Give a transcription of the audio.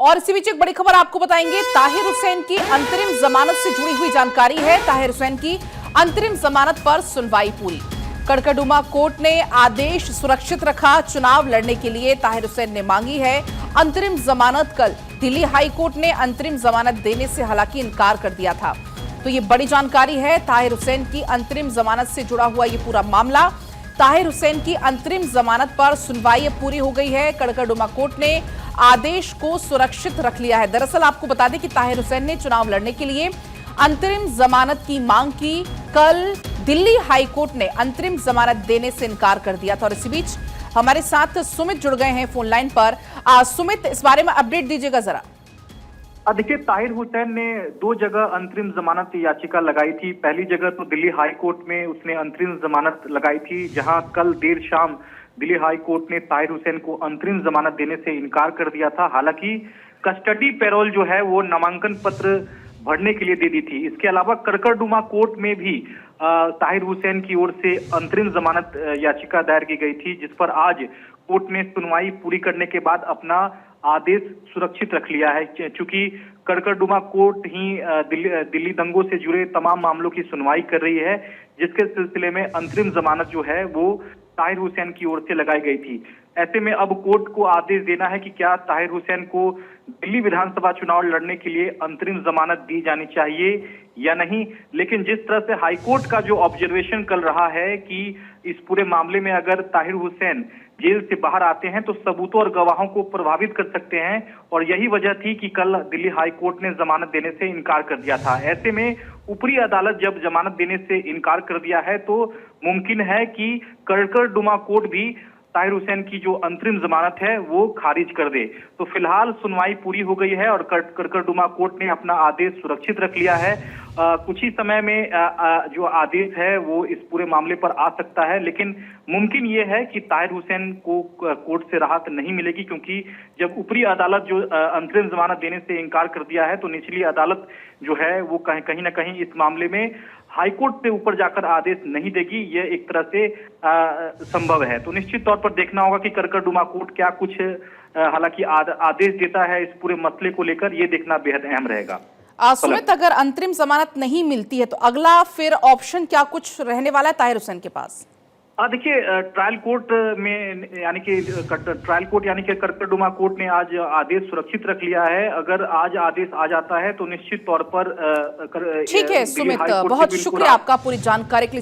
और इसी बीच एक बड़ी खबर आपको बताएंगे। ताहिर हुसैन की अंतरिम जमानत से जुड़ी हुई जानकारी है। ताहिर हुसैन की अंतरिम जमानत पर सुनवाई पूरी। कड़कड़डुमा कोर्ट ने आदेश सुरक्षित रखा। चुनाव लड़ने के लिए ताहिर हुसैन ने मांगी है अंतरिम जमानत। कल दिल्ली हाई कोर्ट ने अंतरिम जमानत देने से हालांकि इनकार कर दिया था। तो ये बड़ी जानकारी है। ताहिर हुसैन की अंतरिम जमानत से जुड़ा हुआ ये पूरा मामला। ताहिर हुसैन की अंतरिम जमानत पर सुनवाई अब पूरी हो गई है। कड़कड़डुमा कोर्ट ने आदेश को सुरक्षित रख लिया है। दरअसल आपको बता दें कि ताहिर हुसैन ने चुनाव लड़ने के लिए अंतरिम जमानत की मांग की। कल दिल्ली हाई कोर्ट ने अंतरिम जमानत देने से इनकार कर दिया था। और इसी बीच हमारे साथ सुमित जुड़ गए हैं फोन लाइन पर। सुमित, इस बारे में अपडेट दीजिएगा जरा। देखिए, ताहिर हुसैन ने 2 जगह अंतरिम जमानत याचिका लगाई थी। पहली जगह तो दिल्ली हाई कोर्ट में उसने अंतरिम जमानत लगाई थी, जहां कल देर शाम दिल्ली हाई कोर्ट ने ताहिर हुसैन को अंतरिम जमानत देने से इनकार कर दिया था। हालांकि कस्टडी पैरोल जो है वो नामांकन पत्र भरने के लिए दे दी थी। इसके अलावा कड़कड़डुमा कोर्ट में भी ताहिर हुसैन की ओर से अंतरिम जमानत याचिका दायर की गई थी, जिस पर आज कोर्ट ने सुनवाई पूरी करने के बाद अपना आदेश सुरक्षित रख लिया है। चूंकि कड़कड़डुमा कोर्ट ही दिल्ली दंगों से जुड़े तमाम मामलों की सुनवाई कर रही है, जिसके सिलसिले में अंतरिम जमानत जो है वो ताहिर हुसैन की ओर से लगाई गई थी। ऐसे में अब कोर्ट को आदेश देना है कि क्या ताहिर हुसैन को दिल्ली विधानसभा चुनाव लड़ने के लिए अंतरिम जमानत दी जानी चाहिए या नहीं। लेकिन जिस तरह से हाईकोर्ट का जो ऑब्जर्वेशन कल रहा है कि इस पूरे मामले में अगर ताहिर हुसैन जेल से बाहर आते हैं तो सबूतों और गवाहों को प्रभावित कर सकते हैं, और यही वजह थी कि कल दिल्ली हाई कोर्ट ने जमानत देने से इनकार कर दिया था। ऐसे में ऊपरी अदालत जब जमानत देने से इनकार कर दिया है तो मुमकिन है कि कड़कड़डुमा कोर्ट भी ताहिर हुसैन की जो अंतरिम जमानत है वो खारिज कर दे। तो फिलहाल सुनवाई पूरी हो गई है और कड़कड़डुमा कोर्ट ने अपना आदेश सुरक्षित रख लिया है। कुछ ही समय में जो आदेश है वो इस पूरे मामले पर आ सकता है, लेकिन मुमकिन ये है कि ताहिर हुसैन को कोर्ट से राहत नहीं मिलेगी, क्योंकि जब ऊपरी अदालत जो अंतरिम जमानत देने से इनकार कर दिया है तो निचली अदालत जो है वो कहीं ना कहीं इस मामले में हाईकोर्ट से ऊपर जाकर आदेश नहीं देगी। ये एक तरह से संभव है। तो निश्चित तौर पर देखना होगा कि कड़कड़डुमा कोर्ट क्या कुछ हालांकि आदेश देता है इस पूरे मसले को लेकर, ये देखना बेहद अहम रहेगा। सुमित, अगर अंतरिम जमानत नहीं मिलती है तो अगला फिर ऑप्शन क्या कुछ रहने वाला है ताहिर हुसैन के पास? देखिए, ट्रायल कोर्ट यानी कि कड़कड़डुमा कोर्ट ने आज आदेश सुरक्षित रख लिया है। अगर आज आदेश आ जाता है तो निश्चित तौर पर ठीक है सुमित, बहुत शुक्रिया आपका पूरी जानकारी के लिए।